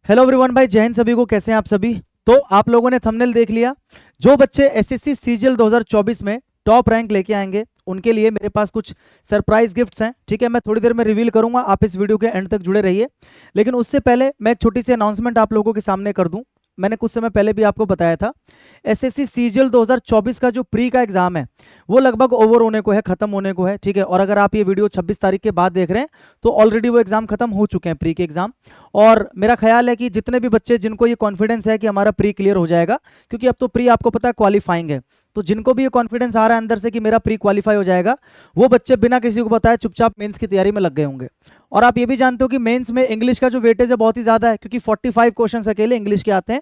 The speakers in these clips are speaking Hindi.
हेलो एवरीवन भाई, जय हिंद सभी को। कैसे हैं आप सभी? तो आप लोगों ने थंबनेल देख लिया। जो बच्चे एसएससी सीजीएल 2024 में टॉप रैंक लेके आएंगे उनके लिए मेरे पास कुछ सरप्राइज गिफ्ट्स हैं। ठीक है, मैं थोड़ी देर में रिवील करूंगा, आप इस वीडियो के एंड तक जुड़े रहिए। लेकिन उससे पहले मैं एक छोटी सी अनाउंसमेंट आप लोगों के सामने कर दूं। मैंने कुछ समय पहले भी आपको बताया था, एसएससी सीजीएल 2024 का जो प्री का एग्जाम है वो लगभग ओवर होने को है, खत्म होने को है। ठीक है, और अगर आप ये वीडियो 26 तारीख के बाद देख रहे हैं तो ऑलरेडी वो एग्जाम खत्म हो चुके हैं, प्री के एग्जाम। और मेरा ख्याल है कि जितने भी बच्चे जिनको ये कॉन्फिडेंस है कि हमारा प्री क्लियर हो जाएगा, क्योंकि अब तो प्री आपको पता है क्वालिफाइंग है, तो जिनको भी ये कॉन्फिडेंस आ रहा है अंदर से कि मेरा प्री क्वालिफाई हो जाएगा, वो बच्चे बिना किसी को बताए चुपचाप मेंस की तैयारी में लग गए होंगे। और आप ये भी जानते हो कि मेंस में इंग्लिश का जो वेटेज है बहुत ही ज्यादा है, क्योंकि 45 क्वेश्चन अकेले इंग्लिश के आते हैं।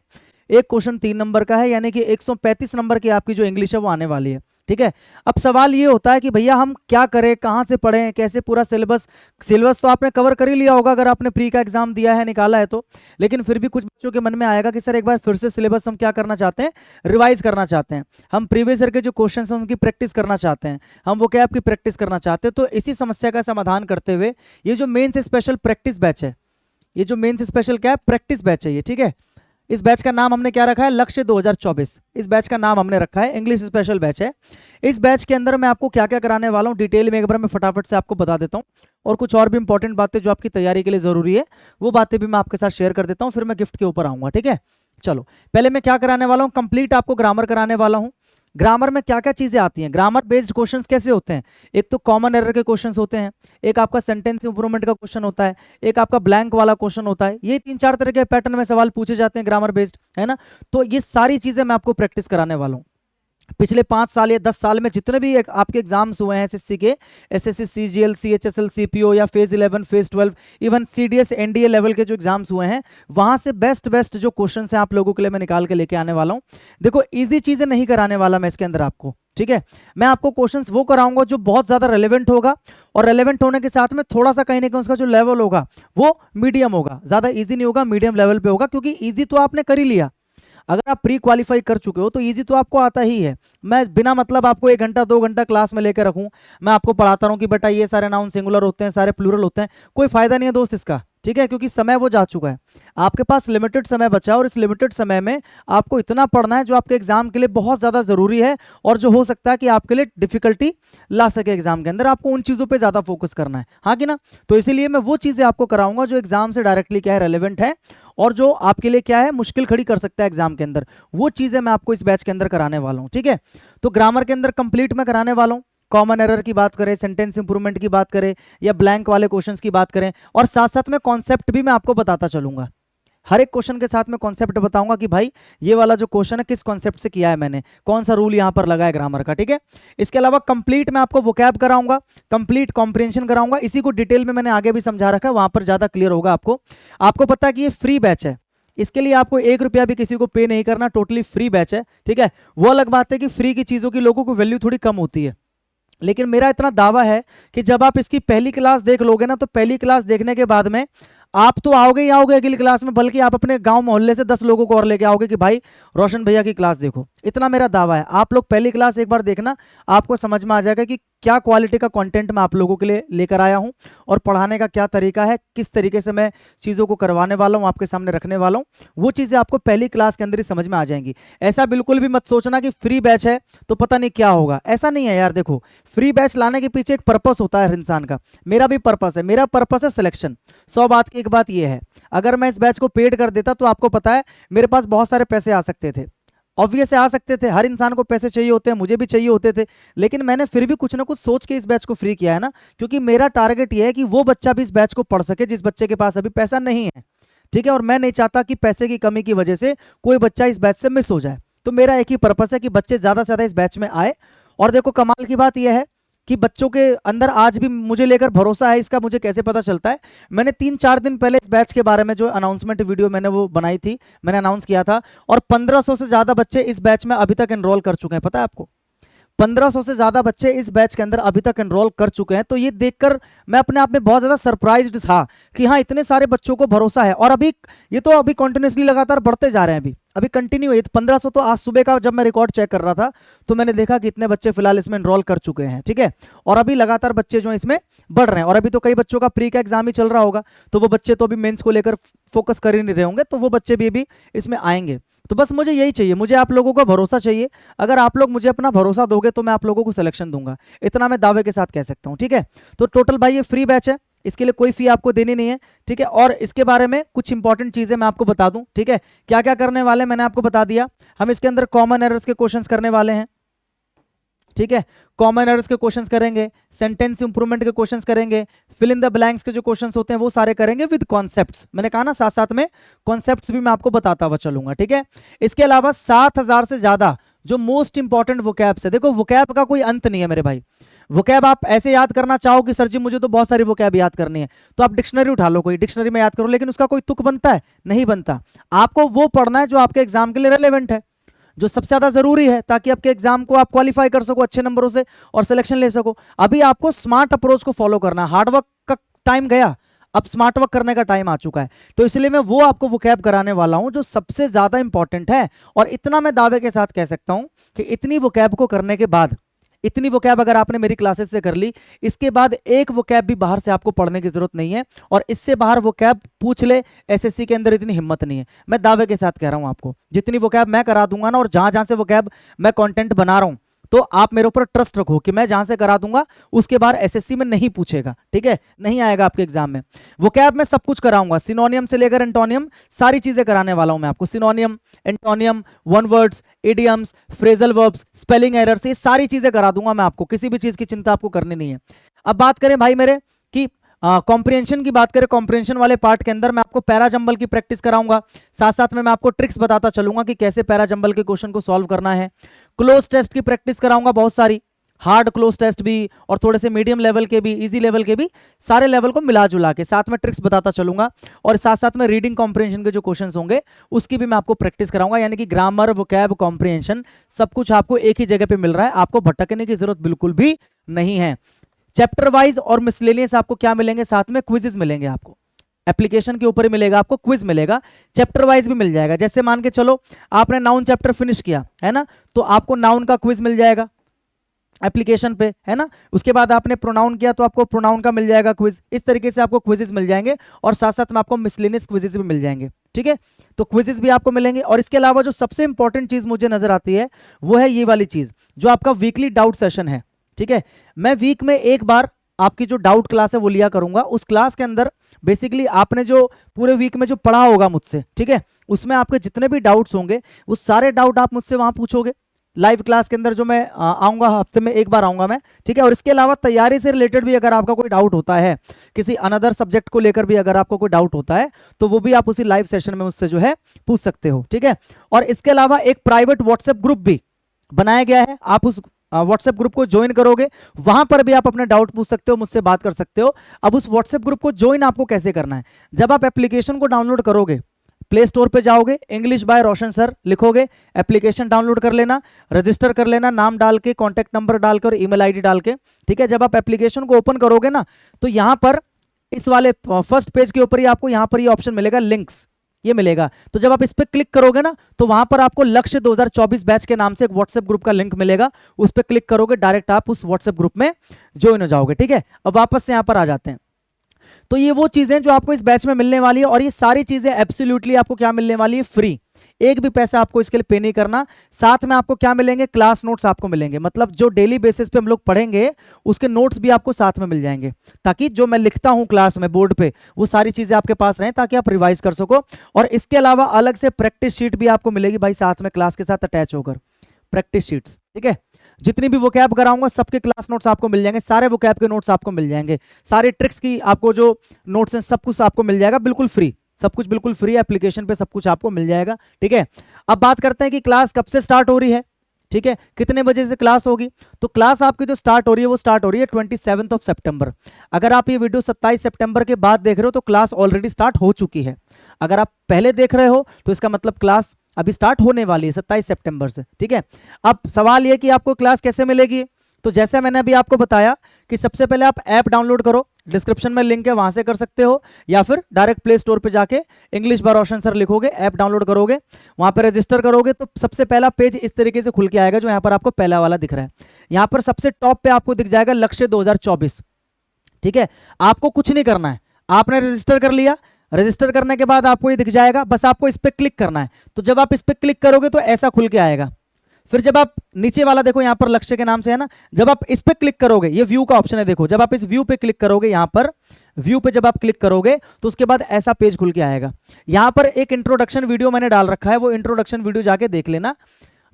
एक क्वेश्चन 3 नंबर का है, यानी कि 135 नंबर की आपकी जो इंग्लिश है वो आने वाली है। ठीक है, अब सवाल ये होता है कि भैया हम क्या करें, कहाँ से पढ़ें, कैसे पूरा सिलेबस तो आपने कवर कर ही लिया होगा अगर आपने प्री का एग्जाम दिया है, निकाला है तो। लेकिन फिर भी कुछ बच्चों के मन में आएगा कि सर एक बार फिर से सिलेबस हम क्या करना चाहते हैं, रिवाइज करना चाहते हैं, हम प्रीवियस ईयर के जो क्वेश्चन हैं उनकी प्रैक्टिस करना चाहते हैं, हम वो कैब की प्रैक्टिस करना चाहते हैं। तो इसी समस्या का समाधान करते हुए ये जो मेन्स स्पेशल प्रैक्टिस बैच है, ये जो मेन्स स्पेशल क्या है, प्रैक्टिस बैच है ये। ठीक है, इस बैच का नाम हमने क्या रखा है, लक्ष्य 2024। इस बैच का नाम हमने रखा है, इंग्लिश स्पेशल बैच है। इस बैच के अंदर मैं आपको क्या क्या कराने वाला हूँ डिटेल में एक बार मैं फटाफट से आपको बता देता हूँ, और कुछ और भी इंपॉर्टेंट बातें जो आपकी तैयारी के लिए जरूरी है वो बातें भी मैं आपके साथ शेयर कर देता हूँ, फिर मैं गिफ्ट के ऊपर आऊंगा। ठीक है, चलो पहले मैं क्या कराने वाला हूँ, कंप्लीट आपको ग्रामर कराने वाला हूँ। ग्रामर में क्या क्या चीजें आती हैं, ग्रामर बेस्ड क्वेश्चंस कैसे होते हैं। एक तो कॉमन एरर के क्वेश्चंस होते हैं, एक आपका सेंटेंस इंप्रूवमेंट का क्वेश्चन होता है, एक आपका ब्लैंक वाला क्वेश्चन होता है। ये 3-4 तरह के पैटर्न में सवाल पूछे जाते हैं ग्रामर बेस्ड, है ना। तो ये सारी चीजें मैं आपको प्रैक्टिस कराने वाला हूँ। पिछले 5 साल या 10 साल में जितने भी आपके एग्जाम्स हुए हैं एसएससी के, एसएससी सीजीएल, सीएचएसएल, सीपीओ या phase 11, phase 12, even CDS, NDA level के जो एग्जाम्स हुए हैं, वहां से बेस्ट जो क्वेश्चंस हैं आप लोगों के लिए मैं निकाल के लेके आने वाला हूं। देखो, इजी चीजें नहीं कराने वाला मैं इसके अंदर आपको। ठीक है, मैं आपको क्वेश्चंस वो कराऊंगा जो बहुत ज्यादा रेलेवेंट होगा, और रेलेवेंट होने के साथ में थोड़ा सा कहीं ना कहीं उसका जो लेवल होगा वो मीडियम होगा, ज्यादा इजी नहीं होगा, मीडियम लेवल पे होगा। क्योंकि इजी तो आपने कर ही लिया, अगर आप प्री क्वालिफाई कर चुके हो तो इजी तो आपको आता ही है। मैं बिना मतलब आपको 1 घंटा 2 घंटा क्लास में लेकर रखूं, मैं आपको पढ़ाता रहूं कि बेटा ये सारे नाउन सिंगुलर होते हैं, सारे प्लूरल होते हैं, कोई फायदा नहीं है दोस्त इसका। ठीक है, क्योंकि समय वो जा चुका है, आपके पास लिमिटेड समय बचा है, और इस लिमिटेड समय में आपको इतना पढ़ना है जो आपके एग्जाम के लिए बहुत ज्यादा जरूरी है, और जो हो सकता है कि आपके लिए डिफिकल्टी ला सके एग्जाम के अंदर। आपको उन चीजों पर ज्यादा फोकस करना है, हाँ कि ना। तो इसीलिए मैं वो चीजें आपको कराऊंगा जो एग्जाम से डायरेक्टली क्या है, रेलेवेंट है, और जो आपके लिए क्या है, मुश्किल खड़ी कर सकता है एग्जाम के अंदर। वो चीजें मैं आपको इस बैच के अंदर कराने वाला हूं। ठीक है, तो ग्रामर के अंदर कंप्लीट मैं कराने वाला हूं। कॉमन एरर की बात करें, सेंटेंस इंप्रूवमेंट की बात करें, या ब्लैंक वाले क्वेश्चंस की बात करें, और साथ साथ में कॉन्सेप्ट भी मैं आपको बताता चलूंगा। हर एक क्वेश्चन के साथ में कॉन्सेप्ट बताऊंगा कि भाई ये वाला जो क्वेश्चन है किस कॉन्सेप्ट से किया है मैंने, कौन सा रूल यहां पर लगा है ग्रामर का। ठीक है, इसके अलावा कंप्लीट मैं आपको वोकैब कराऊंगा, कंप्लीट कॉम्प्रिहेंशन कराऊंगा। इसी को डिटेल में मैंने आगे भी समझा रखा है, वहां पर ज्यादा क्लियर होगा आपको। आपको पता है कि ये फ्री बैच है, इसके लिए आपको 1 रुपया भी किसी को पे नहीं करना, टोटली फ्री बैच है। ठीक है, वो अलग बात है कि फ्री की चीजों की लोगों को वैल्यू थोड़ी कम होती है, लेकिन मेरा इतना दावा है कि जब आप इसकी पहली क्लास देख लोगे ना, तो पहली क्लास देखने के बाद में आप तो आओगे ही आओगे अगली क्लास में, बल्कि आप अपने गांव मोहल्ले से 10 लोगों को और लेके आओगे कि भाई रोशन भैया की क्लास देखो। इतना मेरा दावा है। आप लोग पहली क्लास एक बार देखना, आपको समझ में आ जाएगा कि क्या क्वालिटी का कंटेंट मैं आप लोगों के लिए लेकर आया हूं, और पढ़ाने का क्या तरीका है, किस तरीके से मैं चीज़ों को करवाने वाला हूं, आपके सामने रखने वाला हूं। वो चीज़ें आपको पहली क्लास के अंदर ही समझ में आ जाएंगी। ऐसा बिल्कुल भी मत सोचना कि फ्री बैच है तो पता नहीं क्या होगा, ऐसा नहीं है यार। देखो, फ्री बैच लाने के पीछे एक पर्पस होता है हर इंसान का, मेरा भी पर्पस है, मेरा पर्पस है सिलेक्शन। 100 बात की एक बात यह है, अगर मैं इस बैच को पेड कर देता तो आपको पता है मेरे पास बहुत सारे पैसे आ सकते थे, ऑब्वियस आ सकते थे, हर इंसान को पैसे चाहिए होते हैं, मुझे भी चाहिए होते थे, लेकिन मैंने फिर भी कुछ ना कुछ सोच के इस बैच को फ्री किया है ना, क्योंकि मेरा टारगेट यह है कि वो बच्चा भी इस बैच को पढ़ सके जिस बच्चे के पास अभी पैसा नहीं है। ठीक है, और मैं नहीं चाहता कि पैसे की कमी की वजह से कोई बच्चा इस बैच से मिस हो जाए। तो मेरा एक ही पर्पस है कि बच्चे ज्यादा से ज्यादा इस बैच में आए। और देखो, कमाल की बात यह है कि बच्चों के अंदर आज भी मुझे लेकर भरोसा है। इसका मुझे कैसे पता चलता है, मैंने 3-4 दिन पहले इस बैच के बारे में जो अनाउंसमेंट वीडियो मैंने वो बनाई थी, मैंने अनाउंस किया था, और 1500 से ज्यादा बच्चे इस बैच में अभी तक एनरोल कर चुके हैं। पता है आपको, 1500 से ज्यादा बच्चे इस बैच के अंदर अभी तक एनरोल कर चुके हैं। तो ये देखकर मैं अपने आप में बहुत ज्यादा सरप्राइज्ड था कि हाँ इतने सारे बच्चों को भरोसा है। और अभी ये तो अभी कंटिन्यूसली लगातार बढ़ते जा रहे हैं, अभी कंटिन्यू है। 1500 तो आज सुबह का जब मैं रिकॉर्ड चेक कर रहा था तो मैंने देखा कि इतने बच्चे फिलहाल इसमें एनरोल कर चुके हैं, ठीक है। और अभी लगातार बच्चे जो हैं इसमें बढ़ रहे हैं, और अभी तो कई बच्चों का प्री का एग्जाम ही चल रहा होगा, तो वो बच्चे तो अभी मेंस को लेकर फोकस कर ही नहीं रहे होंगे, तो वो बच्चे भी अभी इसमें आएंगे। तो बस मुझे यही चाहिए, मुझे आप लोगों का भरोसा चाहिए। अगर आप लोग मुझे अपना भरोसा दोगे तो मैं आप लोगों को सिलेक्शन दूंगा, इतना मैं दावे के साथ कह सकता हूं, ठीक है। तो टोटल भाई ये फ्री बैच है, इसके लिए कोई फी आपको देनी नहीं है, ठीक है। और इसके बारे में कुछ इंपॉर्टेंट चीजें मैं आपको बता दूं, ठीक है। क्या क्या करने वाले मैंने आपको बता दिया। हम इसके अंदर कॉमन एरर्स के क्वेश्चंस करने वाले हैं, ठीक है। कॉमन एरर्स के क्वेश्चंस करेंगे, सेंटेंस इंप्रूवमेंट के क्वेश्चंस करेंगे, फिल इन द ब्लैंक्स के जो क्वेश्चंस होते हैं वो सारे करेंगे विद कॉन्सेप्ट्स। मैंने कहा ना साथ साथ में कॉन्सेप्ट्स भी मैं आपको बताता हुआ चलूंगा, ठीक है। इसके अलावा 7000 से ज्यादा जो मोस्ट इंपॉर्टेंट वोकैब्स है, देखो वोकैब का कोई अंत नहीं है मेरे भाई। वोकैब आप ऐसे याद करना चाहो कि सर जी मुझे तो बहुत सारी वोकैब याद करनी है, तो आप डिक्शनरी उठा लो, कोई डिक्शनरी में याद करो, लेकिन उसका कोई तुक बनता है? नहीं बनता। आपको वो पढ़ना है जो आपके एग्जाम के लिए रेलेवेंट है, जो सबसे ज्यादा जरूरी है, ताकि आपके एग्जाम को आप क्वालिफाई कर सको अच्छे नंबरों से और सिलेक्शन ले सको। अभी आपको स्मार्ट अप्रोच को फॉलो करना है, हार्डवर्क का टाइम गया, अब स्मार्ट वर्क करने का टाइम आ चुका है। तो इसलिए मैं वो आपको वोकैब कराने वाला हूं जो सबसे ज्यादा इंपॉर्टेंट है। और इतना मैं दावे के साथ कह सकता हूं कि इतनी वोकैब को करने के बाद, इतनी वोकैब अगर आपने मेरी क्लासेस से कर ली, इसके बाद एक वोकैब भी बाहर से आपको पढ़ने की जरूरत नहीं है। और इससे बाहर वोकैब पूछ ले, एसएससी के अंदर इतनी हिम्मत नहीं है। मैं दावे के साथ कह रहा हूं आपको, जितनी वोकैब मैं करा दूंगा ना, और जहां जहां से वोकैब मैं कंटेंट बना रहा हूं, तो आप मेरे ऊपर ट्रस्ट रखो कि मैं जहां से करा दूंगा उसके बाद एसएससी में नहीं पूछेगा, ठीक है, नहीं आएगा आपके एग्जाम में। वोकैब में सब कुछ कराऊंगा, सिनोनियम से लेकर एंटोनियम, सारी चीजें कराने वाला हूं मैं आपको। सिनोनियम, antonym, one words, idioms, phrasal verbs, spelling errors, ये सारी चीजें करा दूंगा मैं आपको, किसी भी चीज की चिंता आपको करनी नहीं है। अब बात करें भाई मेरे कि कॉम्प्रिहेंशन की बात करें, कॉम्प्रिहेंशन वाले पार्ट के अंदर मैं आपको पैराजंबल की प्रैक्टिस कराऊंगा, साथ साथ में मैं आपको ट्रिक्स बताता चलूंगा कि कैसे पैराजंबल के क्वेश्चन को सॉल्व करना है। क्लोज टेस्ट की प्रैक्टिस कराऊंगा, बहुत सारी हार्ड क्लोज टेस्ट भी और थोड़े से मीडियम लेवल के भी, इजी लेवल के भी, सारे लेवल को मिला जुला के साथ में ट्रिक्स बताता चलूंगा। और साथ साथ में रीडिंग कॉम्प्रिहेंशन के जो क्वेश्चंस होंगे उसकी भी मैं आपको प्रैक्टिस कराऊंगा। यानी कि ग्रामर, वोकैब, कॉम्प्रिहेंशन सब कुछ आपको एक ही जगह पे मिल रहा है, आपको भटकने की जरूरत बिल्कुल भी नहीं है। चैप्टर वाइज और मिसलेनियस आपको क्या मिलेंगे, साथ में क्विजेस मिलेंगे आपको, एप्लीकेशन के ऊपर ही मिलेगा आपको, क्विज मिलेगा, चैप्टर वाइज भी मिल जाएगा। जैसे मान के चलो आपने नाउन चैप्टर फिनिश किया है ना, तो आपको नाउन का क्विज मिल जाएगा एप्लीकेशन पे, है ना। उसके बाद आपने प्रोनाउन किया तो आपको प्रोनाउन का मिल जाएगा क्विज। इस तरीके से आपको क्विजेस मिल जाएंगे और साथ साथ में आपको मिसलेनियस क्विजेस भी मिल जाएंगे, ठीक है। तो क्विजेस भी आपको मिलेंगे। और इसके अलावा जो सबसे इंपॉर्टेंट चीज मुझे नजर आती है वो है ये वाली चीज, जो आपका वीकली डाउट सेशन है, ठीक है। मैं वीक में एक बार आपकी जो डाउट क्लास है वो लिया करूंगा। उस क्लास के अंदर बेसिकली आपने जो पूरे वीक में जो पढ़ा होगा मुझसे, ठीक है, उसमें आपके जितने भी डाउट्स होंगे वो सारे डाउट आप मुझसे वहां पूछोगे लाइव क्लास के अंदर, जो मैं आऊंगा, हफ्ते में एक बार आऊंगा मैं, ठीक है। और इसके अलावा तैयारी से रिलेटेड भी अगर आपका कोई डाउट होता है, किसी अनदर सब्जेक्ट को लेकर भी अगर आपको कोई डाउट होता है, तो वो भी आप उसी लाइव सेशन में मुझसे जो है पूछ सकते हो, ठीक है। और इसके अलावा एक प्राइवेट व्हाट्सएप ग्रुप भी बनाया गया है, आप उस व्हाट्सएप ग्रुप को ज्वाइन करोगे, वहां पर भी आप अपने डाउट पूछ सकते हो, मुझसे बात कर सकते हो। अब उस व्हाट्सएप ग्रुप को ज्वाइन आपको कैसे करना है, जब आप एप्लीकेशन को डाउनलोड करोगे, प्ले स्टोर पे जाओगे, इंग्लिश बाय रोशन सर लिखोगे, एप्लीकेशन डाउनलोड कर लेना, रजिस्टर कर लेना, नाम डाल के, कॉन्टैक्ट नंबर डालकर, ईमेल आईडी डाल के, ठीक है। जब आप एप्लीकेशन को ओपन करोगे ना, तो यहां पर इस वाले फर्स्ट पेज के ऊपर ही आपको यहां पर ये ऑप्शन मिलेगा, लिंक्स, ये मिलेगा। तो जब आप इस पर क्लिक करोगे ना, तो वहां पर आपको लक्ष्य 2024 बैच के नाम से एक व्हाट्सएप ग्रुप का लिंक मिलेगा, उस पर क्लिक करोगे, डायरेक्ट आप उस व्हाट्सएप ग्रुप में ज्वाइन हो जाओगे, ठीक है। अब वापस से यहां पर आ जाते हैं। तो ये वो चीजें जो आपको इस बैच में मिलने वाली है, और ये सारी चीजें एब्सोल्युटली आपको क्या मिलने वाली है, फ्री, एक भी पैसा आपको इसके लिए पे नहीं करना। साथ में आपको क्या मिलेंगे, क्लास नोट्स आपको मिलेंगे, मतलब जो डेली बेसिस पे हम लोग पढ़ेंगे उसके नोट्स भी आपको साथ में मिल जाएंगे, ताकि जो मैं लिखता हूं क्लास में बोर्ड पे वो सारी चीजें आपके पास रहें, ताकि आप रिवाइज कर सको। और इसके अलावा अलग से प्रैक्टिस शीट भी आपको मिलेगी भाई, साथ में क्लास के साथ अटैच होकर प्रैक्टिस शीट्स, ठीक है। जितनी भी वोकैब कराऊंगा सबके क्लास नोट्स आपको मिल जाएंगे, सारे वोकैब के नोट्स आपको मिल जाएंगे, सारे ट्रिक्स की आपको जो नोट्स हैं सब कुछ आपको मिल जाएगा, बिल्कुल फ्री, सब कुछ बिल्कुल फ्री, एप्लीकेशन पे सब कुछ आपको मिल जाएगा, ठीक है। अब बात करते हैं कि क्लास कब से स्टार्ट हो रही है, ठीक है, कितने बजे से क्लास होगी। तो क्लास आपकी जो स्टार्ट हो रही है वो स्टार्ट हो रही है 27 सितंबर। अगर आप ये वीडियो 27 सितंबर के बाद देख रहे हो तो क्लास ऑलरेडी स्टार्ट हो चुकी है। अगर आप पहले देख रहे हो तो इसका मतलब क्लास अभी स्टार्ट होने वाली है 27 सितंबर से, ठीक है। अब सवाल ये कि आपको क्लास कैसे मिलेगी, तो जैसे मैंने अभी आपको बताया कि सबसे पहले आप ऐप डाउनलोड करो, डिस्क्रिप्शन में लिंक है, वहां से कर सकते हो, या फिर डायरेक्ट प्ले स्टोर पे जाके इंग्लिश बाय रोशन सर लिखोगे, ऐप डाउनलोड करोगे, वहां पर रजिस्टर करोगे तो सबसे पहला पेज इस तरीके से खुल के आएगा जो यहाँ पर आपको पहला वाला दिख रहा है। यहाँ पर सबसे टॉप पे आपको दिख जाएगा लक्ष्य 2024, ठीक है। आपको कुछ नहीं करना है, आपने रजिस्टर कर लिया, रजिस्टर करने के बाद आपको ये दिख जाएगा, बस आपको इस पर क्लिक करना है। तो जब आप इस पर क्लिक करोगे तो ऐसा खुल के आएगा। फिर जब आप नीचे वाला देखो यहाँ पर लक्ष्य के नाम से है ना, जब आप इस पे क्लिक करोगे, ये व्यू का ऑप्शन है, देखो जब आप इस व्यू पे क्लिक करोगे, यहाँ पर व्यू पे जब आप क्लिक करोगे तो उसके बाद ऐसा पेज खुल के आएगा। यहाँ पर एक इंट्रोडक्शन वीडियो मैंने डाल रखा है, वो इंट्रोडक्शन वीडियो जाके देख लेना,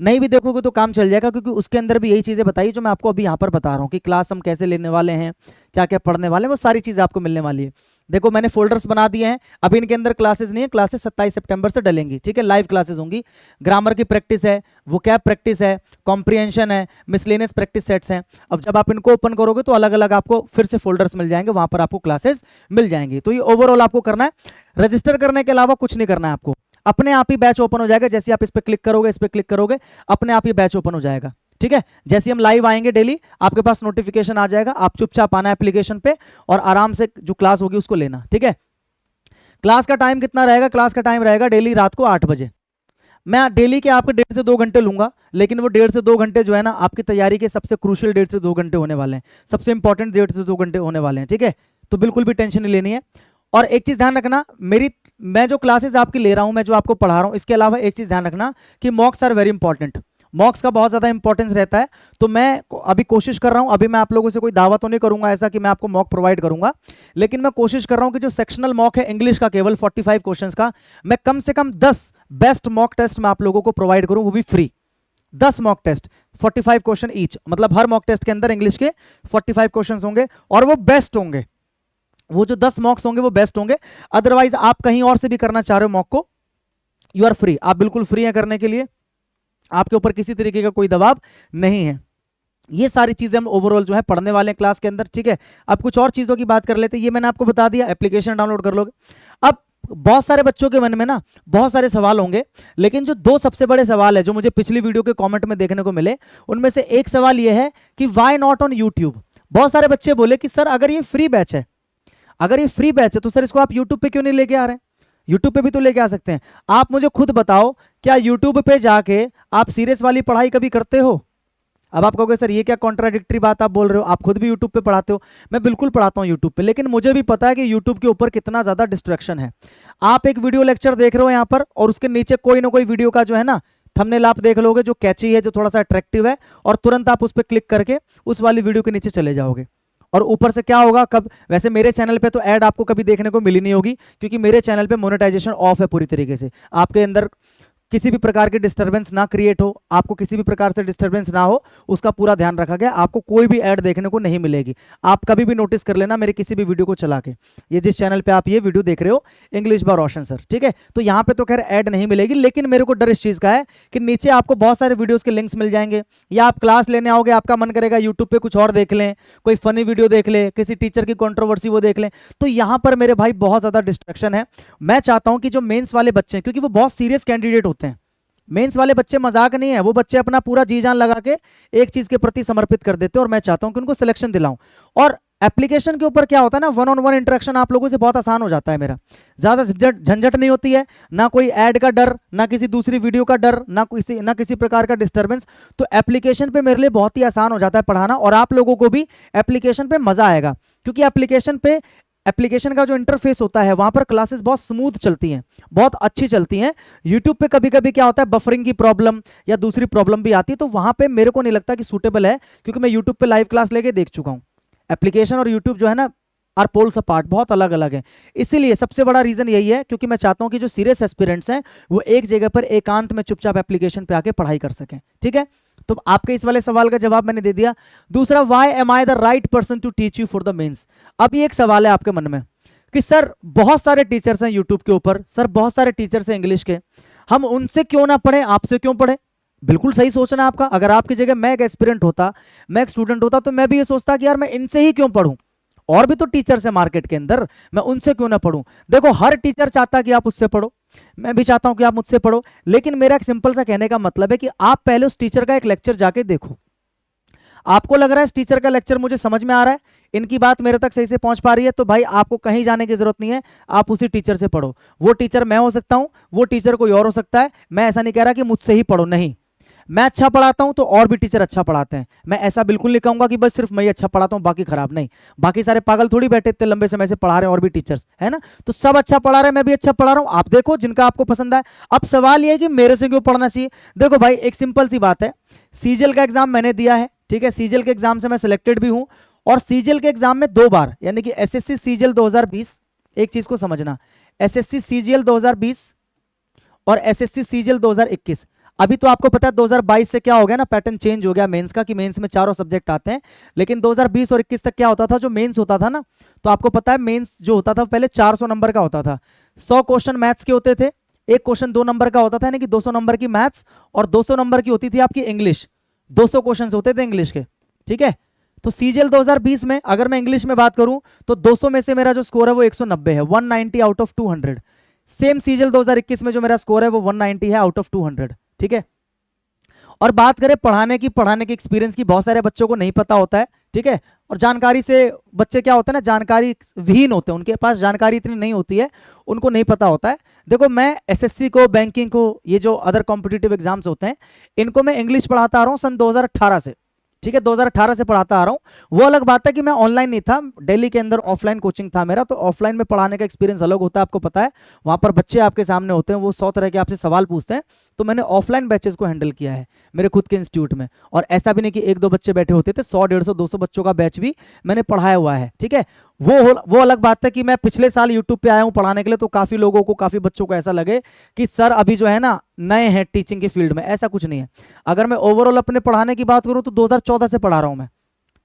नहीं भी देखोगे तो काम चल जाएगा, क्योंकि उसके अंदर भी यही चीजें बताई जो मैं आपको अभी यहाँ पर बता रहा हूँ कि क्लास हम कैसे लेने वाले हैं, क्या क्या पढ़ने वाले हैं, वो सारी चीजें आपको मिलने वाली है। देखो मैंने फोल्डर्स बना दिए हैं, अभी इनके अंदर क्लासेस नहीं है, क्लासेस 27 सितंबर से डलेंगी, ठीक है। लाइव क्लासेस होंगी, ग्रामर की प्रैक्टिस है, वोकैब प्रैक्टिस है, कॉम्प्रिहेंशन है, मिसलेनियस प्रैक्टिस सेट्स हैं। अब जब आप इनको ओपन करोगे तो अलग अलग आपको फिर से फोल्डर्स मिल जाएंगे, वहां पर आपको क्लासेस मिल जाएंगी। तो ये ओवरऑल आपको करना है, रजिस्टर करने के अलावा कुछ नहीं करना है आपको, अपने आप ही बैच ओपन हो जाएगा। जैसे आप इस पर क्लिक करोगे, इस पर क्लिक करोगे, अपने आप ही बैच ओपन हो जाएगा, ठीक है। जैसे हम लाइव आएंगे डेली, आपके पास नोटिफिकेशन आ जाएगा, आप चुपचाप आना एप्लीकेशन पे और आराम से जो क्लास होगी उसको लेना, ठीक है। क्लास का टाइम कितना रहेगा, क्लास का टाइम रहेगा डेली रात को 8 बजे। मैं डेली के आपके 1.5 से 2 घंटे लूंगा, लेकिन वो 1.5 से 2 घंटे जो है ना आपकी तैयारी के सबसे क्रूशियल 1.5 से 2 घंटे होने वाले हैं, सबसे इंपॉर्टेंट 1.5 से 2 घंटे होने वाले हैं, ठीक है। तो बिल्कुल भी टेंशन नहीं लेनी है। और एक चीज ध्यान रखना, मैं जो क्लासेस आपकी ले रहा हूं, मैं जो आपको पढ़ा रहा हूं, इसके अलावा एक चीज ध्यान रखना कि mocks are very important, mocks का बहुत ज्यादा इंपॉर्टेंस रहता है। तो मैं अभी कोशिश कर रहा हूं, अभी मैं आप लोगों से कोई दावा तो नहीं करूंगा ऐसा कि मैं आपको मॉक प्रोवाइड करूंगा, लेकिन मैं कोशिश कर रहा हूं कि जो सेक्शनल मॉक है इंग्लिश का केवल 45 क्वेश्चंस का, मैं कम से कम 10 बेस्ट मॉक टेस्ट मैं आप लोगों को प्रोवाइड करूं, वो भी free. 10 mock test 45 question each, मतलब हर मॉक टेस्ट के अंदर इंग्लिश के 45 क्वेश्चन होंगे और वो बेस्ट होंगे, वो जो 10 मॉक्स होंगे वो बेस्ट होंगे। अदरवाइज आप कहीं और से भी करना चाह रहे हो मॉक को, यू आर फ्री, आप बिल्कुल फ्री हैं करने के लिए, आपके ऊपर किसी तरीके का कोई दबाव नहीं है। ये सारी चीजें हम ओवरऑल जो है पढ़ने वाले हैं क्लास के अंदर, ठीक है। अब कुछ और चीजों की बात कर लेते हैं, ये मैंने आपको बता दिया, एप्लीकेशन डाउनलोड कर लोगे। अब बहुत सारे बच्चों के मन में ना बहुत सारे सवाल होंगे, लेकिन जो 2 सबसे बड़े सवाल है जो मुझे पिछली वीडियो के कमेंट में देखने को मिले, उनमें से एक सवाल ये है कि व्हाई नॉट ऑन यूट्यूब। बहुत सारे बच्चे बोले कि सर अगर ये फ्री बैच है, अगर ये फ्री बैच है तो सर इसको आप यूट्यूब पे क्यों नहीं लेके आ रहे हैं, यूट्यूब पे भी तो लेके आ सकते हैं। आप मुझे खुद बताओ, क्या यूट्यूब पे जाके आप सीरियस वाली पढ़ाई कभी करते हो? अब आप कहोगे सर ये क्या कॉन्ट्राडिक्टरी बात आप बोल रहे हो, आप खुद भी यूट्यूब पे पढ़ाते हो। मैं बिल्कुल पढ़ाता हूँ यूट्यूब पे, लेकिन मुझे भी पता है कि यूट्यूब के ऊपर कितना ज्यादा डिस्ट्रैक्शन है। आप एक वीडियो लेक्चर देख रहे हो यहाँ पर, और उसके नीचे कोई ना कोई वीडियो का जो है ना थंबनेल आप देख लोगे जो कैची है, जो थोड़ा सा अट्रैक्टिव है, और तुरंत आप उस पर क्लिक करके उस वाली वीडियो के नीचे चले जाओगे। और ऊपर से क्या होगा, कब वैसे मेरे चैनल पे तो ऐड आपको कभी देखने को मिली नहीं होगी, क्योंकि मेरे चैनल पे मोनेटाइजेशन ऑफ है पूरी तरीके से। आपके अंदर किसी भी प्रकार की डिस्टरबेंस ना क्रिएट हो, आपको किसी भी प्रकार से डिस्टरबेंस ना हो, उसका पूरा ध्यान रखा गया। आपको कोई भी ऐड देखने को नहीं मिलेगी। आप कभी भी नोटिस कर लेना मेरे किसी भी वीडियो को चला के, ये जिस चैनल पे आप ये वीडियो देख रहे हो इंग्लिश बाय रोशन सर, ठीक है। तो यहाँ पे तो खैर ऐड नहीं मिलेगी, लेकिन मेरे को डर इस चीज का है कि नीचे आपको बहुत सारे वीडियोस के लिंक्स मिल जाएंगे, या आप क्लास लेने आओगे, आपका मन करेगा यूट्यूब पे कुछ और देख लें, कोई फनी वीडियो देख लें, किसी टीचर की कॉन्ट्रोवर्सी वो देख लें। तो यहाँ पर मेरे भाई बहुत ज्यादा डिस्ट्रैक्शन है। मैं चाहता हूँ कि जो मेंस वाले बच्चे हैं, क्योंकि वो बहुत सीरियस कैंडिडेट होते हैं, मेंस वाले बच्चे मजाक नहीं है, वो बच्चे अपना पूरा जी जान लगा के एक चीज के प्रति समर्पित कर देते हैं, और मैं चाहता हूं कि उनको सिलेक्शन दिलाऊं। और एप्लीकेशन के ऊपर क्या होता है ना, 1-on-1 इंटरेक्शन आप लोगों से बहुत आसान हो जाता है मेरा, ज्यादा झंझट नहीं होती है, ना कोई ऐड का डर, ना किसी दूसरी वीडियो का डर, ना किसी प्रकार का डिस्टर्बेंस। तो एप्लीकेशन पे मेरे लिए बहुत ही आसान हो जाता है पढ़ाना, और आप लोगों को भी एप्लीकेशन पे मजा आएगा, क्योंकि एप्लीकेशन का जो इंटरफेस होता है वहां पर क्लासेस बहुत स्मूथ चलती हैं, बहुत अच्छी चलती हैं। यूट्यूब पे कभी कभी क्या होता है, बफरिंग की प्रॉब्लम या दूसरी प्रॉब्लम भी आती है, तो वहां पे मेरे को नहीं लगता कि सूटेबल है, क्योंकि मैं यूट्यूब पे लाइव क्लास लेके देख चुका हूं। एप्लीकेशन और यूट्यूब जो है ना आर पोल्स अपार्ट, बहुत अलग अलग है। इसीलिए सबसे बड़ा रीजन यही है, क्योंकि मैं चाहता हूं कि जो सीरियस एस्पिरेंट्स हैं वो एक जगह पर एकांत में चुपचाप एप्लीकेशन पे आके पढ़ाई कर सकें, ठीक है। तो आपके इस वाले सवाल का जवाब मैंने दे दिया। दूसरा, why am I the right person to teach you for the mains. अब ये एक सवाल है आपके मन में कि सर बहुत सारे टीचर्स हैं यूट्यूब के ऊपर, सर बहुत सारे टीचर्स हैं इंग्लिश के, हम उनसे क्यों ना पढ़े, आपसे क्यों पढ़े। बिल्कुल सही सोचना आपका। अगर आपकी जगह मैं एक एस्पिरेंट होता, मैं एक स्टूडेंट होता, तो मैं भी ये सोचता कि यार मैं इनसे ही क्यों पढ़ूं, और भी तो टीचर्स है मार्केट के अंदर, मैं उनसे क्यों ना पढ़ूं। देखो हर टीचर चाहता कि आप उससे पढ़ो, मैं भी चाहता हूं कि आप मुझसे पढ़ो, लेकिन मेरा एक सिंपल सा कहने का मतलब है कि आप पहले उस टीचर का एक लेक्चर जाके देखो। आपको लग रहा है इस टीचर का लेक्चर मुझे समझ में आ रहा है, इनकी बात मेरे तक सही से पहुंच पा रही है, तो भाई आपको कहीं जाने की जरूरत नहीं है, आप उसी टीचर से पढ़ो। वो टीचर मैं हो सकता हूं, वो टीचर कोई और हो सकता है। मैं ऐसा नहीं कह रहा कि मुझसे ही पढ़ो, नहीं, मैं अच्छा पढ़ाता हूं तो और भी टीचर अच्छा पढ़ाते हैं। मैं ऐसा बिल्कुल नहीं कहूंगा कि बस सिर्फ मैं ही अच्छा पढ़ाता हूं बाकी खराब, नहीं। बाकी सारे पागल थोड़ी बैठे इतने लंबे समय से पढ़ा रहे हैं और भी टीचर्स, है ना। तो सब अच्छा पढ़ा रहे हैं, मैं भी अच्छा पढ़ा रहा हूं, आप देखो जिनका आपको पसंद आए। अब सवाल यह है कि मेरे से क्यों पढ़ना चाहिए। देखो भाई एक सिंपल सी बात है, सीजीएल का एग्जाम मैंने दिया है, ठीक है, सीजीएल के एग्जाम से मैं सिलेक्टेड भी हूं, और सीजीएल के एग्जाम में 2 बार, यानी कि एसएससी सीजीएल 2020, एक चीज को समझना, एसएससी सीजीएल 2020 और एसएससी सीजीएल 2021। अभी तो आपको पता है 2022 से क्या हो गया ना, पैटर्न चेंज हो गया मेंस का, कि मेंस में चारों सब्जेक्ट आते हैं। लेकिन 2020 और 21 तक क्या होता था, जो मेंस होता था ना, तो आपको पता है मेंस जो होता था पहले 400 नंबर का होता था। 100 क्वेश्चन मैथ्स के होते थे, एक क्वेश्चन 2 नंबर का होता था, यानी कि 200 नंबर की मैथ्स, और 200 नंबर की होती थी आपकी इंग्लिश। 200 क्वेश्चन होते थे इंग्लिश के, ठीक है। तो सीजीएल 2020 में अगर मैं इंग्लिश में बात करूं तो 200 में से मेरा जो स्कोर है वो 190 है, 190 आउट ऑफ 200। सेम सीजीएल 2021 में जो मेरा स्कोर है वो 190 है आउट ऑफ 200, ठीक है। और बात करें पढ़ाने की एक्सपीरियंस की, बहुत सारे बच्चों को नहीं पता होता है, ठीक है। और जानकारी से बच्चे क्या होते हैं ना, जानकारी विहीन होते हैं, उनके पास जानकारी इतनी नहीं होती है, उनको नहीं पता होता है। देखो मैं एसएससी को, बैंकिंग को, ये जो अदर कॉम्पिटिटिव एग्जाम्स होते हैं, इनको मैं इंग्लिश पढ़ाता आ रहा हूँ सन 2018 से, ठीक है, 2018 से पढ़ाता आ रहा हूँ। वो अलग बात है कि मैं ऑनलाइन नहीं था, दिल्ली के अंदर ऑफलाइन कोचिंग था मेरा, तो ऑफलाइन में पढ़ाने का एक्सपीरियंस अलग होता है, आपको पता है। वहाँ पर बच्चे आपके सामने होते हैं, वो 100 तरह के आपसे सवाल पूछते हैं। तो मैंने ऑफलाइन बैचेस को हैंडल किया है मेरे खुद के इंस्टीट्यूट में, और ऐसा भी नहीं कि 1-2 बच्चे बैठे होते थे, 100, 150, 200 बच्चों का बैच भी मैंने पढ़ाया हुआ है, ठीक है। वो अलग बात है कि मैं पिछले साल यूट्यूब पे आया हूँ पढ़ाने के लिए, तो काफ़ी लोगों को, काफ़ी बच्चों को ऐसा लगे कि सर अभी जो है ना नए हैं टीचिंग के फील्ड में, ऐसा कुछ नहीं है। अगर मैं ओवरऑल अपने पढ़ाने की बात करूँ तो 2014 से पढ़ा रहा हूँ मैं,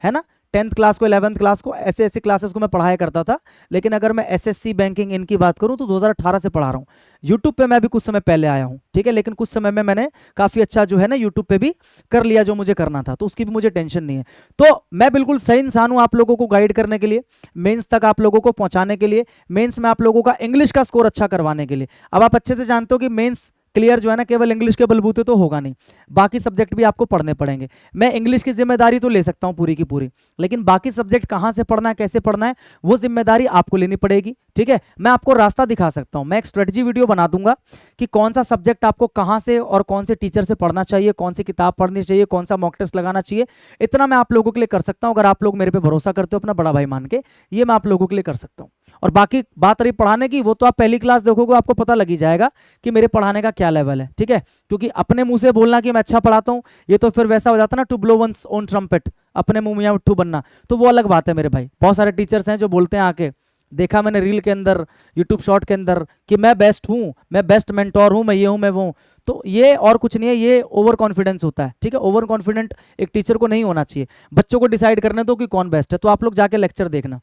है ना। 10th क्लास को, 11th क्लास को, ऐसे ऐसे क्लासेस को मैं पढ़ाया करता था। लेकिन अगर मैं एसएससी बैंकिंग इनकी बात करूं तो 2018 से पढ़ा रहा हूं। यूट्यूब पे मैं भी कुछ समय पहले आया हूं, ठीक है, लेकिन कुछ समय में मैंने काफ़ी अच्छा जो है ना यूट्यूब पे भी कर लिया जो मुझे करना था, तो उसकी भी मुझे टेंशन नहीं है। तो मैं बिल्कुल सही इंसान हूं आप लोगों को गाइड करने के लिए, मेंस तक आप लोगों को पहुंचाने के लिए, मेंस में आप लोगों का इंग्लिश का स्कोर अच्छा करवाने के लिए। अब आप अच्छे से जानते हो कि मेंस क्लियर जो है ना केवल इंग्लिश के बलबूते तो होगा नहीं, बाकी सब्जेक्ट भी आपको पढ़ने पड़ेंगे। मैं इंग्लिश की जिम्मेदारी तो ले सकता हूं पूरी की पूरी, लेकिन बाकी सब्जेक्ट कहां से पढ़ना है, कैसे पढ़ना है, वो जिम्मेदारी आपको लेनी पड़ेगी, ठीक है। मैं आपको रास्ता दिखा सकता हूं, मैं एक स्ट्रेटजी वीडियो बना दूंगा कि कौन सा सब्जेक्ट आपको कहां से और कौन से टीचर से पढ़ना चाहिए, कौन सी किताब पढ़नी चाहिए, कौन सा मॉक टेस्ट लगाना चाहिए। इतना मैं आप लोगों के लिए कर सकता हूं, अगर आप लोग मेरे पे भरोसा करते हो अपना बड़ा भाई मान के, ये मैं आप लोगों के लिए कर सकता हूं। और बाकी बात रही पढ़ाने की, वो तो आप पहली क्लास देखोगे आपको पता लग ही जाएगा कि मेरे पढ़ाने का क्या लेवल है, ठीक है। क्योंकि अपने मुंह से बोलना कि मैं अच्छा पढ़ाता हूं, ये तो फिर वैसा हो जाता ना, to blow one's own trumpet, अपने मुंह में उट्ठू बनना, तो वो अलग बात है मेरे भाई। बहुत सारे टीचर्स हैं जो बोलते हैं आके, देखा मैंने रील के अंदर, यूट्यूब शॉर्ट के अंदर, कि मैं बेस्ट हूं, मैं बेस्ट मेंटोर हूं, मैं ये हूं, मैं वो हूं। तो ये और कुछ नहीं है, ये ओवर कॉन्फिडेंस होता है, ठीक है। ओवर कॉन्फिडेंट एक टीचर को नहीं होना चाहिए। बच्चों को डिसाइड करने दो कि कौन बेस्ट है, तो आप लोग जाके लेक्चर देखना।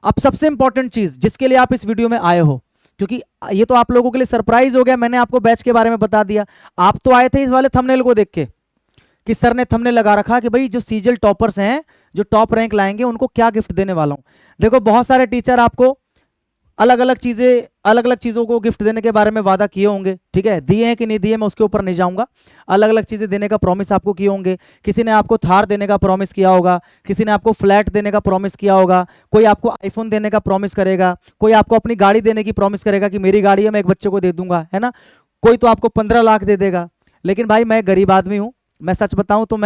अब सबसे इंपॉर्टेंट चीज जिसके लिए आप इस वीडियो में आए हो, क्योंकि ये तो आप लोगों के लिए सरप्राइज हो गया, मैंने आपको बैच के बारे में बता दिया। आप तो आए थे इस वाले थंबनेल को देख के कि सर ने थंबनेल लगा रखा कि भाई जो सीजीएल टॉपर्स हैं, जो टॉप रैंक लाएंगे, उनको क्या गिफ्ट देने वाला हूं। देखो बहुत सारे टीचर आपको अलग अलग चीज़ों को गिफ्ट देने के बारे में वादा किए होंगे, ठीक है। दिए हैं कि नहीं दिए मैं उसके ऊपर नहीं जाऊंगा, अलग अलग चीज़ें देने का प्रॉमिस आपको किए होंगे। किसी ने आपको थार देने का प्रॉमिस किया होगा, किसी ने आपको फ्लैट देने का प्रॉमिस किया होगा, कोई आपको आईफोन देने का प्रॉमिस करेगा, कोई आपको अपनी गाड़ी देने की प्रॉमिस करेगा कि मेरी गाड़ी है मैं एक बच्चे को दे दूंगा, है ना। कोई तो आपको 15 लाख दे देगा। लेकिन भाई मैं गरीब आदमी हूँ, मैं सच बताऊँ तो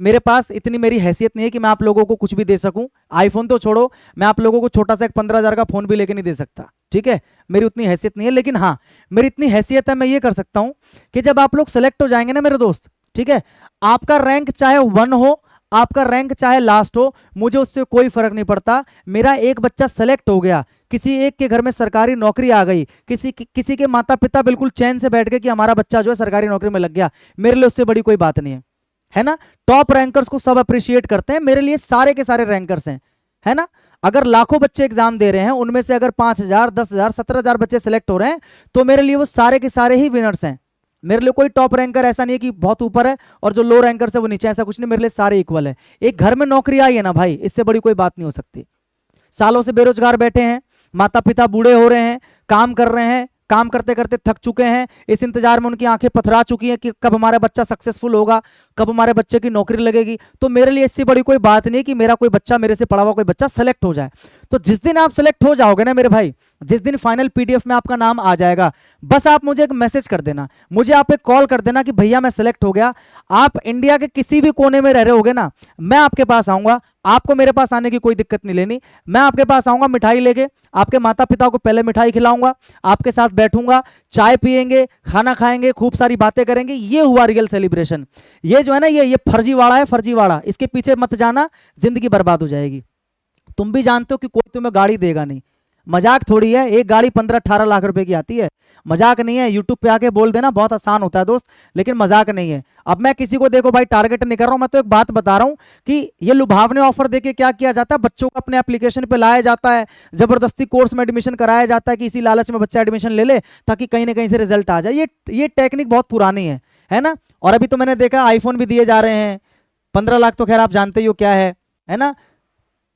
मेरे पास इतनी मेरी हैसियत नहीं है कि मैं आप लोगों को कुछ भी दे सकूं। आईफोन तो छोड़ो, मैं आप लोगों को छोटा सा एक 15,000 का फोन भी लेके नहीं दे सकता, ठीक है। मेरी उतनी हैसियत नहीं है, लेकिन हाँ मेरी इतनी हैसियत है, मैं ये कर सकता हूं कि जब आप लोग सेलेक्ट हो जाएंगे ना मेरे दोस्त, ठीक है, आपका रैंक चाहे 1 हो, आपका रैंक चाहे लास्ट हो, मुझे उससे कोई फर्क नहीं पड़ता। मेरा एक बच्चा सेलेक्ट हो गया, किसी एक के घर में सरकारी नौकरी आ गई, किसी के माता पिता बिल्कुल चैन से बैठ गए कि हमारा बच्चा जो है सरकारी नौकरी में लग गया, मेरे लिए उससे बड़ी कोई बात नहीं है ना। टॉप रैंकर्स को सब अप्रिशिएट करते हैं, मेरे लिए सारे के सारे रैंकर्स हैं, है ना। अगर लाखों बच्चे एग्जाम दे रहे हैं, उनमें से अगर 5,000, 10,000, 17,000 बच्चे सेलेक्ट हो रहे हैं, तो मेरे लिए वो सारे के सारे ही विनर्स हैं। मेरे लिए कोई टॉप रैंकर ऐसा नहीं है कि बहुत ऊपर है और जो लो रैंकर है वो नीचे, ऐसा कुछ नहीं। मेरे लिए सारे इक्वल है। एक घर में नौकरी आई है ना भाई, इससे बड़ी कोई बात नहीं हो सकती। सालों से बेरोजगार बैठे हैं, माता पिता बूढ़े हो रहे हैं, काम कर रहे हैं, काम करते करते थक चुके हैं, इस इंतजार में उनकी आंखें पथरा चुकी हैं कि कब हमारा बच्चा सक्सेसफुल होगा, कब हमारे बच्चे की नौकरी लगेगी। तो मेरे लिए इससे बड़ी कोई बात नहीं कि मेरा कोई बच्चा, मेरे से पढ़ा हुआ कोई बच्चा सेलेक्ट हो जाए। तो जिस दिन आप सेलेक्ट हो जाओगे ना मेरे भाई, जिस दिन फाइनल पीडीएफ में आपका नाम आ जाएगा, बस आप मुझे एक मैसेज कर देना, मुझे आप एक कॉल कर देना कि भैया मैं सेलेक्ट हो गया। आप इंडिया के किसी भी कोने में रह रहे होगे ना, मैं आपके पास आऊंगा, आपको मेरे पास आने की कोई दिक्कत नहीं लेनी। मैं आपके पास आऊंगा मिठाई लेके, आपके माता पिता को पहले मिठाई खिलाऊंगा, आपके साथ बैठूंगा, चाय पियेंगे, खाना खाएंगे, खूब सारी बातें करेंगे। ये हुआ रियल सेलिब्रेशन। ये जो है ना, ये फर्जीवाड़ा है, फर्जीवाड़ा। इसके पीछे मत जाना, जिंदगी बर्बाद हो जाएगी। तुम भी जानते हो कि कोई तुम्हें गाड़ी देगा नहीं, मजाक थोड़ी है। एक गाड़ी 15-18 लाख रुपए की आती है, मजाक नहीं है। यूट्यूब पे आके बोल देना बहुत आसान होता है दोस्त, लेकिन मजाक नहीं है। अब मैं किसी को देखो भाई टारगेट नहीं कर रहा हूं, मैं तो एक बात बता रहा हूं कि ये लुभावने ऑफर देके क्या किया जाता है, बच्चों को अपने एप्लीकेशन पे लाया जाता है, जबरदस्ती कोर्स में एडमिशन कराया जाता है कि इसी लालच में बच्चा एडमिशन ले ले ताकि कहीं ना कहीं से रिजल्ट आ जाए। ये टेक्निक बहुत पुरानी है ना। और अभी तो मैंने देखा आईफोन भी दिए जा रहे हैं, 15 लाख तो खैर आप जानते ही हो क्या है ना।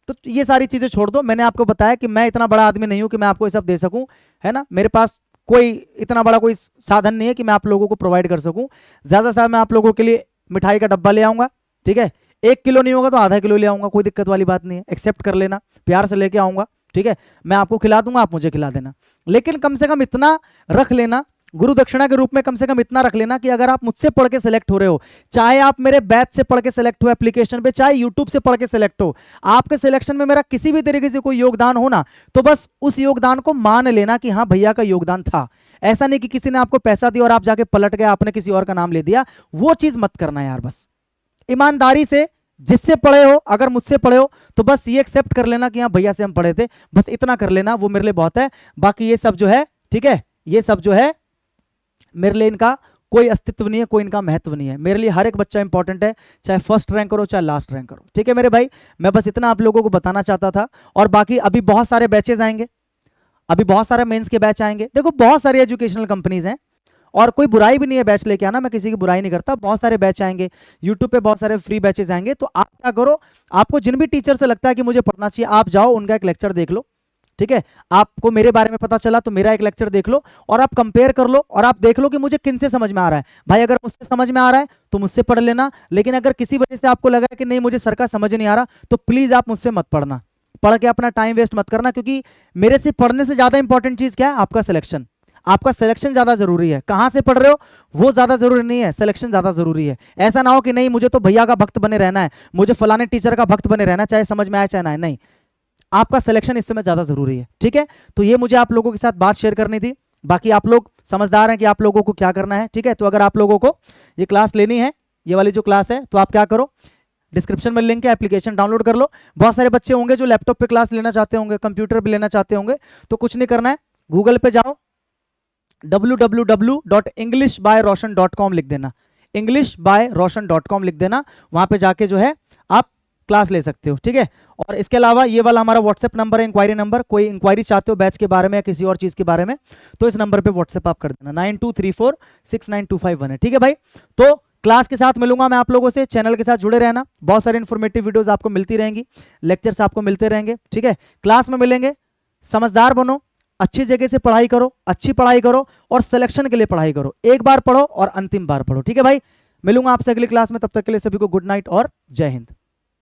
तो ये सारी चीजें छोड़ दो। मैंने आपको बताया कि मैं इतना बड़ा आदमी नहीं हूं कि मैं आपको ये सब दे सकूं, है ना। मेरे पास कोई इतना बड़ा कोई साधन नहीं है कि मैं आप लोगों को प्रोवाइड कर सकूं। ज्यादा से ज्यादा मैं आप लोगों के लिए मिठाई का डब्बा ले आऊंगा, ठीक है। 1 किलो नहीं होगा तो आधा किलो ले आऊंगा, कोई दिक्कत वाली बात नहीं है। एक्सेप्ट कर लेना, प्यार से लेके आऊंगा, ठीक है। मैं आपको खिला दूंगा, आप मुझे खिला देना, लेकिन कम से कम इतना रख लेना, गुरु दक्षिणा के रूप में कम से कम इतना रख लेना कि अगर आप मुझसे पढ़ के सिलेक्ट हो रहे हो, चाहे आप मेरे बैच से पढ़ के सिलेक्ट हो एप्लीकेशन पे, चाहे यूट्यूब से पढ़ के सिलेक्ट हो, आपके सिलेक्शन में मेरा किसी भी तरीके से कोई योगदान हो ना, तो बस उस योगदान को मान लेना कि हाँ भैया का योगदान था। ऐसा नहीं कि किसी ने आपको पैसा दिया और आप जाके पलट गए, आपने किसी और का नाम ले दिया। वो चीज मत करना यार। बस ईमानदारी से जिससे पढ़े हो, अगर मुझसे पढ़े हो तो बस ये एक्सेप्ट कर लेना कि हाँ भैया से हम पढ़े थे, बस इतना कर लेना, वो मेरे लिए बहुत है। बाकी ये सब जो है, ठीक है, ये सब जो है मेरे लिए इनका कोई अस्तित्व नहीं है, कोई इनका महत्व नहीं है। मेरे लिए हर एक बच्चा इंपॉर्टेंट है, चाहे फर्स्ट रैंक करो चाहे लास्ट रैंक करो, ठीक है मेरे भाई। मैं बस इतना आप लोगों को बताना चाहता था। और बाकी अभी बहुत सारे बैचेज आएंगे, अभी बहुत सारे मेंस के बैच आएंगे। देखो बहुत सारी एजुकेशनल कंपनीज हैं और कोई बुराई भी नहीं है बैच लेके आना, मैं किसी की बुराई नहीं करता। बहुत सारे बैच आएंगे, यूट्यूब पे बहुत सारे फ्री बैचेज आएंगे। तो आप क्या करो, आपको जिन भी टीचर से लगता है कि मुझे पढ़ना चाहिए, आप जाओ उनका एक लेक्चर देख लो, ठीक है। आपको मेरे बारे में पता चला तो मेरा एक लेक्चर देख लो और आप कंपेयर कर लो और आप देख लो कि मुझे किन से समझ में आ रहा है। भाई अगर मुझसे समझ में आ रहा है तो मुझसे पढ़ लेना, लेकिन अगर किसी वजह से आपको लगा कि नहीं मुझे सर का समझ नहीं आ रहा, तो प्लीज आप मुझसे मत पढ़ना, पढ़ के अपना टाइम वेस्ट मत करना। क्योंकि मेरे से पढ़ने से ज्यादा इंपॉर्टेंट चीज क्या है, आपका सिलेक्शन। आपका सिलेक्शन ज्यादा जरूरी है, कहां से पढ़ रहे हो वो ज्यादा जरूरी नहीं है, सिलेक्शन ज्यादा जरूरी है। ऐसा ना हो कि नहीं मुझे तो भैया का भक्त बने रहना है, मुझे फलाने टीचर का भक्त बने रहना है, चाहे समझ में आए चाहे ना आए, नहीं, आपका सिलेक्शन इस समय ज्यादा जरूरी है, ठीक है। तो ये मुझे आप लोगों के साथ बात शेयर करनी थी। बाकी आप लोग समझदार हैं कि आप लोगों को क्या करना है, ठीक है। तो अगर आप लोगों को ये क्लास लेनी है, ये वाली जो क्लास है, तो आप क्या करो, डिस्क्रिप्शन में लिंक है, एप्लीकेशन डाउनलोड कर लो। बहुत सारे बच्चे होंगे जो लैपटॉप पे क्लास लेना चाहते होंगे, कंप्यूटर पे लेना चाहते होंगे, तो कुछ नहीं करना है, गूगल पे जाओ, www.englishbyroshan.com लिख देना, englishbyroshan.com लिख देना। वहां पे जाके जो है आप क्लास ले सकते हो, ठीक है। और इसके अलावा ये वाला हमारा व्हाट्सएप नंबर है, इंक्वायरी नंबर। कोई इंक्वायरी चाहते हो बैच के बारे में या किसी और चीज के बारे में, तो इस नंबर पे व्हाट्सएप आप कर देना, 9234692551 है, ठीक है भाई। तो क्लास के साथ मिलूंगा मैं आप लोगों से, चैनल के साथ जुड़े रहना, बहुत सारे इन्फॉर्मेटिव वीडियोस आपको मिलती रहेंगी, लेक्चर्स आपको मिलते रहेंगे, ठीक है। क्लास में मिलेंगे, समझदार बनो, अच्छी जगह से पढ़ाई करो, अच्छी पढ़ाई करो और सिलेक्शन के लिए पढ़ाई करो। एक बार पढ़ो और अंतिम बार पढ़ो, ठीक है भाई। मिलूंगा आपसे अगली क्लास में, तब तक के लिए सभी को गुड नाइट और जय हिंद।